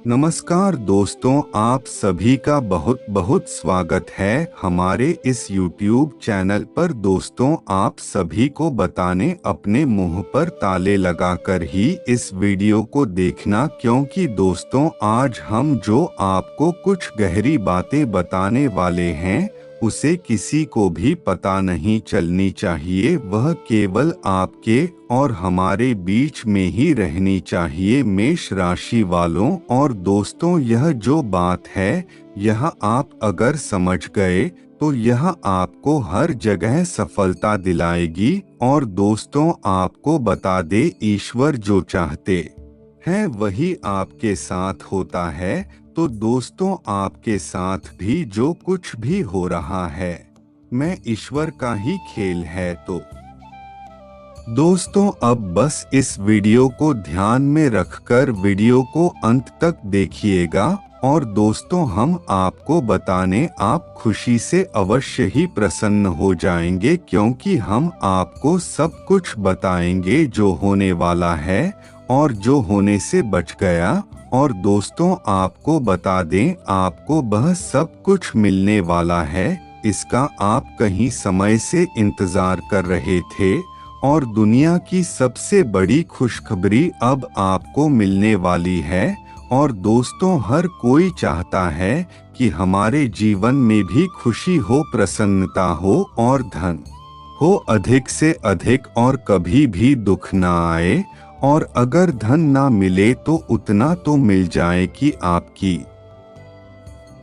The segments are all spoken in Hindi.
नमस्कार दोस्तों, आप सभी का बहुत बहुत स्वागत है हमारे इस YouTube चैनल पर। दोस्तों, आप सभी को बताने अपने मुंह पर ताले लगाकर ही इस वीडियो को देखना, क्योंकि दोस्तों आज हम जो आपको कुछ गहरी बातें बताने वाले हैं उसे किसी को भी पता नहीं चलनी चाहिए। वह केवल आपके और हमारे बीच में ही रहनी चाहिए। मेष राशि वालों और दोस्तों, यह जो बात है यह आप अगर समझ गए तो यह आपको हर जगह सफलता दिलाएगी। और दोस्तों, आपको बता दे, ईश्वर जो चाहते हैं वही आपके साथ होता है। तो दोस्तों, आपके साथ भी जो कुछ भी हो रहा है मैं ईश्वर का ही खेल है। तो दोस्तों, अब बस इस वीडियो को ध्यान में रखकर वीडियो को अंत तक देखिएगा। और दोस्तों, हम आपको बताने आप खुशी से अवश्य ही प्रसन्न हो जाएंगे, क्योंकि हम आपको सब कुछ बताएंगे जो होने वाला है और जो होने से बच गया। और दोस्तों, आपको बता दें, आपको वह सब कुछ मिलने वाला है। इसका आप कहीं समय से इंतजार कर रहे थे और दुनिया की सबसे बड़ी खुशखबरी अब आपको मिलने वाली है। और दोस्तों, हर कोई चाहता है कि हमारे जीवन में भी खुशी हो, प्रसन्नता हो और धन हो अधिक से अधिक, और कभी भी दुख ना आए। और अगर धन ना मिले तो उतना तो मिल जाए कि आपकी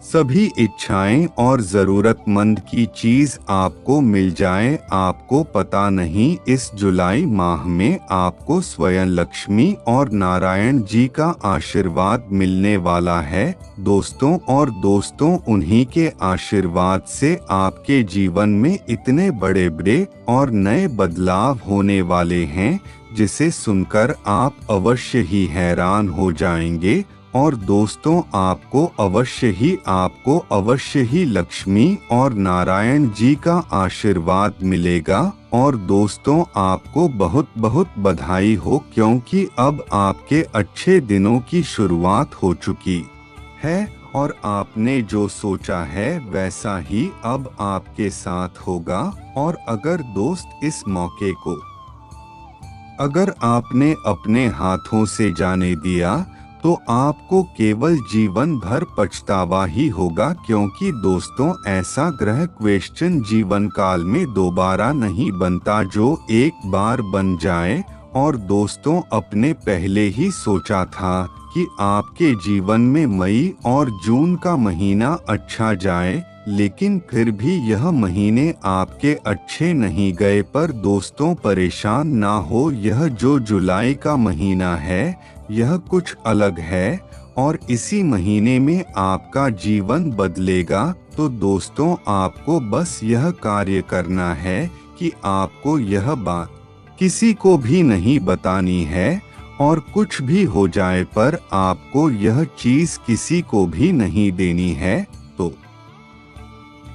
सभी इच्छाएं और जरूरतमंद की चीज आपको मिल जाए। आपको पता नहीं, इस जुलाई माह में आपको स्वयं लक्ष्मी और नारायण जी का आशीर्वाद मिलने वाला है दोस्तों। और दोस्तों, उन्हीं के आशीर्वाद से आपके जीवन में इतने बड़े बड़े और नए बदलाव होने वाले हैं जिसे सुनकर आप अवश्य ही हैरान हो जाएंगे। और दोस्तों, आपको अवश्य ही लक्ष्मी और नारायण जी का आशीर्वाद मिलेगा। और दोस्तों, आपको बहुत बहुत बधाई हो, क्योंकि अब आपके अच्छे दिनों की शुरुआत हो चुकी है और आपने जो सोचा है वैसा ही अब आपके साथ होगा। और अगर दोस्त इस मौके को अगर आपने अपने हाथों से जाने दिया तो आपको केवल जीवन भर पछतावा ही होगा, क्योंकि दोस्तों, ऐसा ग्रह क्वेश्चन जीवन काल में दोबारा नहीं बनता जो एक बार बन जाए। और दोस्तों, अपने पहले ही सोचा था कि आपके जीवन में मई और जून का महीना अच्छा जाए, लेकिन फिर भी यह महीने आपके अच्छे नहीं गए। पर दोस्तों, परेशान ना हो, यह जो जुलाई का महीना है यह कुछ अलग है और इसी महीने में आपका जीवन बदलेगा। तो दोस्तों, आपको बस यह कार्य करना है कि आपको यह बात किसी को भी नहीं बतानी है, और कुछ भी हो जाए पर आपको यह चीज किसी को भी नहीं देनी है। तो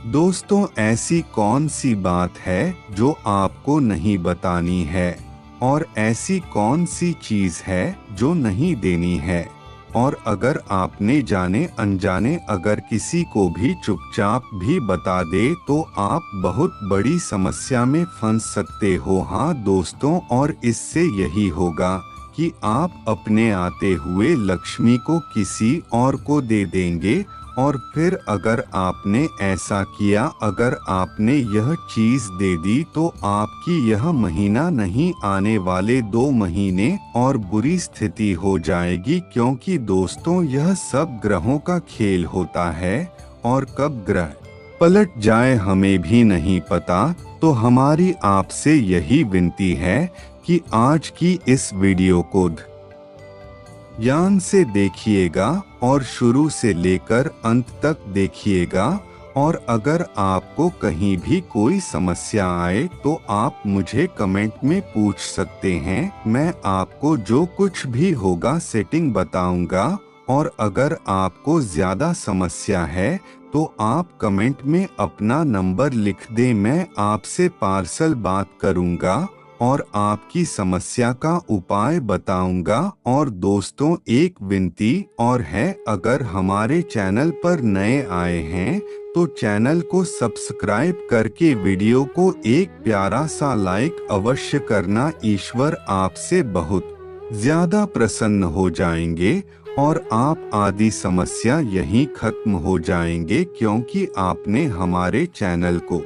दोस्तों, ऐसी कौन सी बात है जो आपको नहीं बतानी है, और ऐसी कौन सी चीज है जो नहीं देनी है। और अगर आपने जाने अनजाने अगर किसी को भी चुपचाप भी बता दे तो आप बहुत बड़ी समस्या में फंस सकते हो। हाँ दोस्तों, और इससे यही होगा कि आप अपने आते हुए लक्ष्मी को किसी और को दे देंगे। और फिर अगर आपने ऐसा किया, अगर आपने यह चीज दे दी, तो आपकी यह महीना नहीं, आने वाले 2 महीने और बुरी स्थिति हो जाएगी। क्योंकि दोस्तों, यह सब ग्रहों का खेल होता है और कब ग्रह पलट जाए हमें भी नहीं पता। तो हमारी आपसे यही विनती है कि आज की इस वीडियो को ध्यान से देखिएगा और शुरू से लेकर अंत तक देखिएगा। और अगर आपको कहीं भी कोई समस्या आए तो आप मुझे कमेंट में पूछ सकते हैं। मैं आपको जो कुछ भी होगा सेटिंग बताऊंगा। और अगर आपको ज्यादा समस्या है तो आप कमेंट में अपना नंबर लिख दें, मैं आपसे पार्सल बात करूंगा। और आपकी समस्या का उपाय बताऊंगा। और दोस्तों, एक विनती और है, अगर हमारे चैनल पर नए आए हैं तो चैनल को सब्सक्राइब करके वीडियो को एक प्यारा सा लाइक अवश्य करना। ईश्वर आपसे बहुत ज्यादा प्रसन्न हो जाएंगे और आप आदि समस्या यहीं खत्म हो जाएंगे, क्योंकि आपने हमारे चैनल को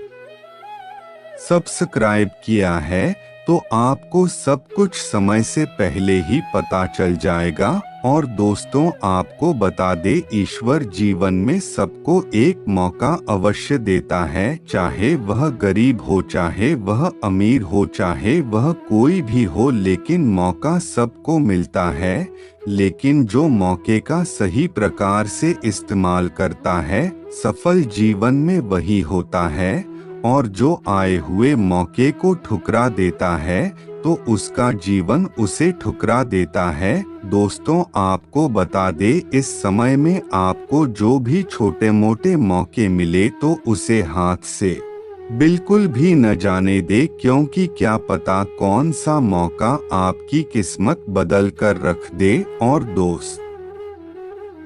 सब्सक्राइब किया है। तो आपको सब कुछ समय से पहले ही पता चल जाएगा। और दोस्तों, आपको बता दे, ईश्वर जीवन में सबको एक मौका अवश्य देता है, चाहे वह गरीब हो, चाहे वह अमीर हो, चाहे वह कोई भी हो, लेकिन मौका सबको मिलता है। लेकिन जो मौके का सही प्रकार से इस्तेमाल करता है, सफल जीवन में वही होता है। और जो आए हुए मौके को ठुकरा देता है तो उसका जीवन उसे ठुकरा देता है। दोस्तों, आपको बता दे, इस समय में आपको जो भी छोटे मोटे मौके मिले तो उसे हाथ से बिल्कुल भी न जाने दे, क्योंकि क्या पता कौन सा मौका आपकी किस्मत बदल कर रख दे। और दोस्त,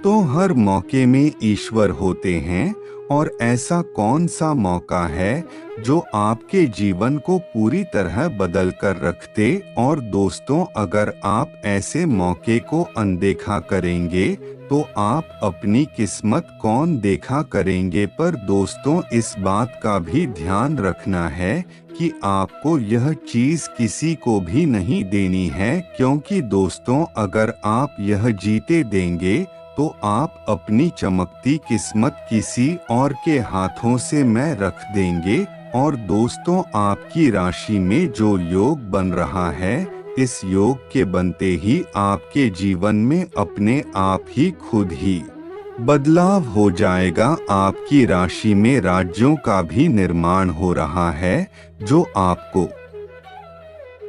तो हर मौके में ईश्वर होते हैं। और ऐसा कौन सा मौका है जो आपके जीवन को पूरी तरह बदल कर रख दे। और दोस्तों, अगर आप ऐसे मौके को अनदेखा करेंगे तो आप अपनी किस्मत कौन देखा करेंगे। पर दोस्तों, इस बात का भी ध्यान रखना है कि आपको यह चीज किसी को भी नहीं देनी है, क्योंकि दोस्तों, अगर आप यह जीते देंगे तो आप अपनी चमकती किस्मत किसी और के हाथों से मैं रख देंगे। और दोस्तों, आपकी राशि में जो योग बन रहा है, इस योग के बनते ही आपके जीवन में अपने आप ही खुद ही बदलाव हो जाएगा। आपकी राशि में राज्यों का भी निर्माण हो रहा है, जो आपको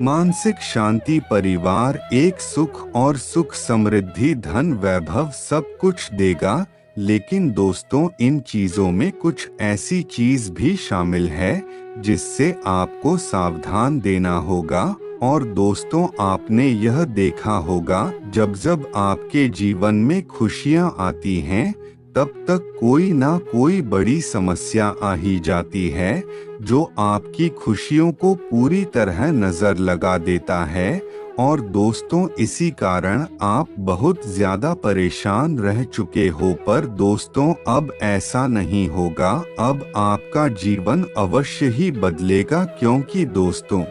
मानसिक शांति, परिवार, एक सुख और सुख समृद्धि, धन, वैभव सब कुछ देगा। लेकिन दोस्तों, इन चीजों में कुछ ऐसी चीज भी शामिल है जिससे आपको सावधान देना होगा। और दोस्तों, आपने यह देखा होगा, जब जब आपके जीवन में खुशियां आती हैं, तब तक कोई ना कोई बड़ी समस्या आ ही जाती है, जो आपकी खुशियों को पूरी तरह नजर लगा देता है। और दोस्तों, इसी कारण आप बहुत ज्यादा परेशान रह चुके हो। पर दोस्तों, अब ऐसा नहीं होगा। अब आपका जीवन अवश्य ही बदलेगा, क्योंकि दोस्तों,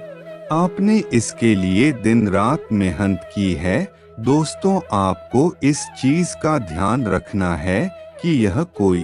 आपने इसके लिए दिन रात मेहनत की है। दोस्तों, आपको इस चीज का ध्यान रखना है कि यह कोई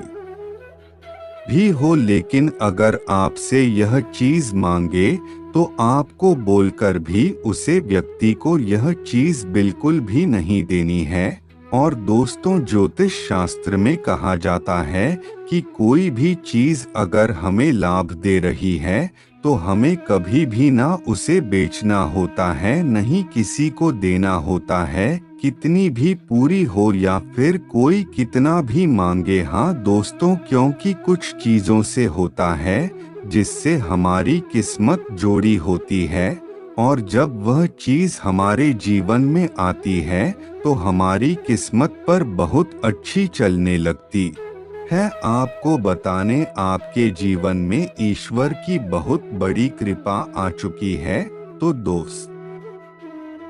भी हो, लेकिन अगर आपसे यह चीज मांगे तो आपको बोलकर भी उसे व्यक्ति को यह चीज बिल्कुल भी नहीं देनी है। और दोस्तों, ज्योतिष शास्त्र में कहा जाता है कि कोई भी चीज अगर हमें लाभ दे रही है तो हमें कभी भी ना उसे बेचना होता है, नहीं किसी को देना होता है, कितनी भी पूरी हो या फिर कोई कितना भी मांगे। हाँ दोस्तों, क्योंकि कुछ चीजों से होता है जिससे हमारी किस्मत जोड़ी होती है, और जब वह चीज हमारे जीवन में आती है तो हमारी किस्मत पर बहुत अच्छी चलने लगती है। आपको बताने, आपके जीवन में ईश्वर की बहुत बड़ी कृपा आ चुकी है। तो दोस्त,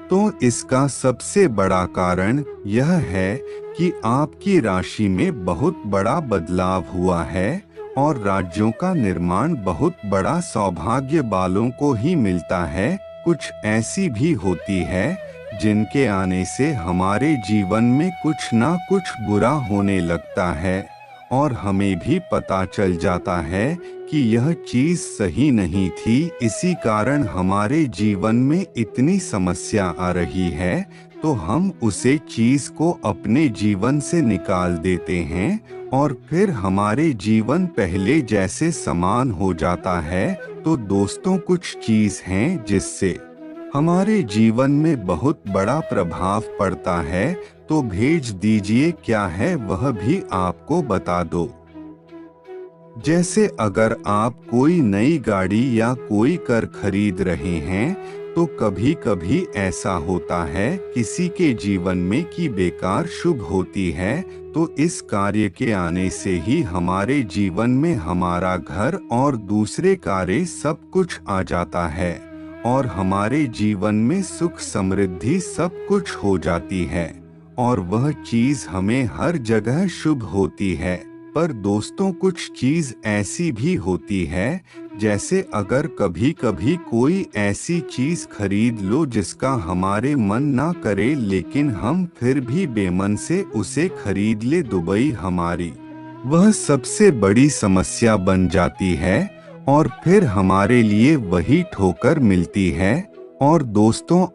तो इसका सबसे बड़ा कारण यह है कि आपकी राशि में बहुत बड़ा बदलाव हुआ है, और राज्यों का निर्माण बहुत बड़ा सौभाग्य वालों को ही मिलता है। कुछ ऐसी भी होती है जिनके आने से हमारे जीवन में कुछ ना कुछ बुरा होने लगता है, और हमें भी पता चल जाता है कि यह चीज सही नहीं थी। इसी कारण हमारे जीवन में इतनी समस्या आ रही है, तो हम उसे चीज को अपने जीवन से निकाल देते हैं, और फिर हमारे जीवन पहले जैसे समान हो जाता है। तो दोस्तों, कुछ चीज हैं जिससे हमारे जीवन में बहुत बड़ा प्रभाव पड़ता है, तो भेज दीजिए, क्या है वह भी आपको बता दो। जैसे अगर आप कोई नई गाड़ी या कोई कार खरीद रहे हैं तो कभी कभी ऐसा होता है किसी के जीवन में कि बेकार शुभ होती है, तो इस कार्य के आने से ही हमारे जीवन में हमारा घर और दूसरे कार्य सब कुछ आ जाता है और हमारे जीवन में सुख समृद्धि सब कुछ हो जाती है और वह चीज हमें हर जगह शुभ होती है। पर दोस्तों, कुछ चीज ऐसी भी होती है, जैसे अगर कभी कभी कोई ऐसी चीज खरीद लो जिसका हमारे मन ना करे, लेकिन हम फिर भी बेमन से उसे खरीद ले, दुबई हमारी वह सबसे बड़ी समस्या बन जाती है और फिर हमारे लिए वही ठोकर मिलती है। और दोस्तों,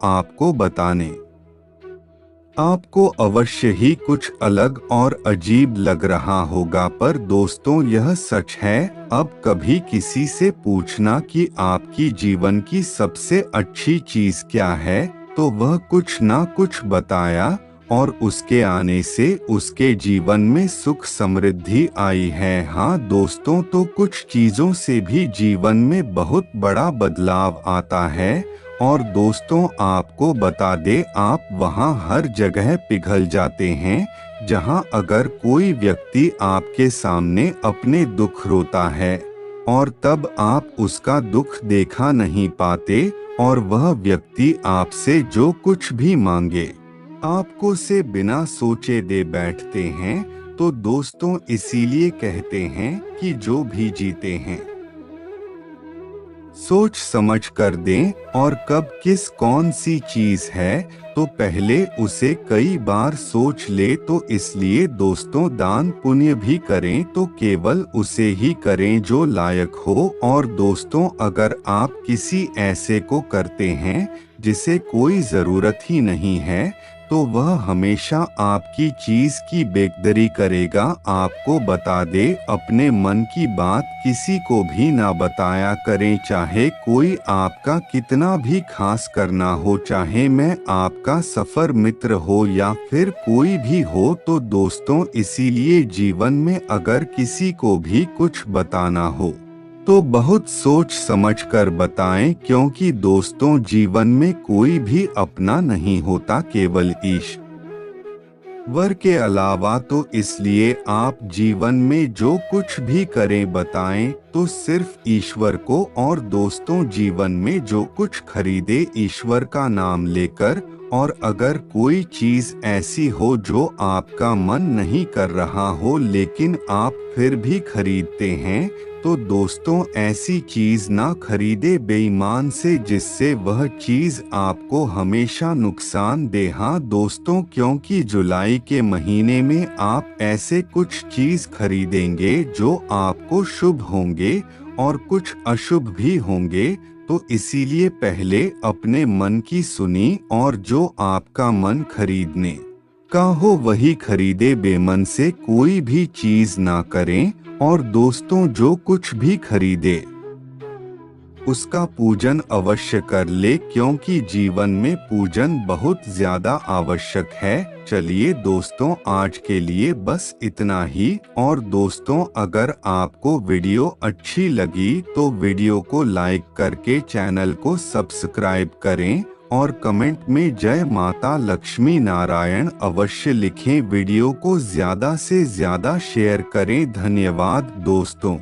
आपको अवश्य ही कुछ अलग और अजीब लग रहा होगा, पर दोस्तों यह सच है। अब कभी किसी से पूछना कि आपकी जीवन की सबसे अच्छी चीज क्या है, तो वह कुछ ना कुछ बताया और उसके आने से उसके जीवन में सुख समृद्धि आई है। हाँ दोस्तों, तो कुछ चीजों से भी जीवन में बहुत बड़ा बदलाव आता है। और दोस्तों, आपको बता दे, आप वहाँ हर जगह पिघल जाते हैं जहाँ अगर कोई व्यक्ति आपके सामने अपने दुख रोता है और तब आप उसका दुख देखा नहीं पाते और वह व्यक्ति आपसे जो कुछ भी मांगे आपको से बिना सोचे दे बैठते हैं। तो दोस्तों, इसीलिए कहते हैं कि जो भी जीते हैं सोच समझ कर दें, और कब किस कौन सी चीज है तो पहले उसे कई बार सोच ले। तो इसलिए दोस्तों, दान पुण्य भी करें तो केवल उसे ही करें जो लायक हो। और दोस्तों, अगर आप किसी ऐसे को करते हैं जिसे कोई जरूरत ही नहीं है, तो वह हमेशा आपकी चीज की बेकदरी करेगा। आपको बता दे, अपने मन की बात किसी को भी ना बताया करें, चाहे कोई आपका कितना भी खास करना हो, चाहे मैं आपका सफर मित्र हो या फिर कोई भी हो। तो दोस्तों, इसीलिए जीवन में अगर किसी को भी कुछ बताना हो तो बहुत सोच समझ कर बताएं, क्योंकि दोस्तों, जीवन में कोई भी अपना नहीं होता, केवल ईश्वर के अलावा। तो इसलिए आप जीवन में जो कुछ भी करें बताएं तो सिर्फ ईश्वर को। और दोस्तों, जीवन में जो कुछ खरीदे ईश्वर का नाम लेकर। और अगर कोई चीज ऐसी हो जो आपका मन नहीं कर रहा हो लेकिन आप फिर भी खरीदते हैं, तो दोस्तों, ऐसी चीज ना खरीदे बेईमान से, जिससे वह चीज आपको हमेशा नुकसान दे। हाँ दोस्तों, क्योंकि जुलाई के महीने में आप ऐसे कुछ चीज खरीदेंगे जो आपको शुभ होंगे और कुछ अशुभ भी होंगे। तो इसीलिए पहले अपने मन की सुनी और जो आपका मन खरीदने का हो वही खरीदे, बेमन से कोई भी चीज ना करें। और दोस्तों, जो कुछ भी खरीदे उसका पूजन अवश्य कर ले, क्योंकि जीवन में पूजन बहुत ज्यादा आवश्यक है। चलिए दोस्तों, आज के लिए बस इतना ही। और दोस्तों, अगर आपको वीडियो अच्छी लगी तो वीडियो को लाइक करके चैनल को सब्सक्राइब करें और कमेंट में जय माता लक्ष्मी नारायण अवश्य लिखें। वीडियो को ज्यादा से ज्यादा शेयर करें। धन्यवाद दोस्तों।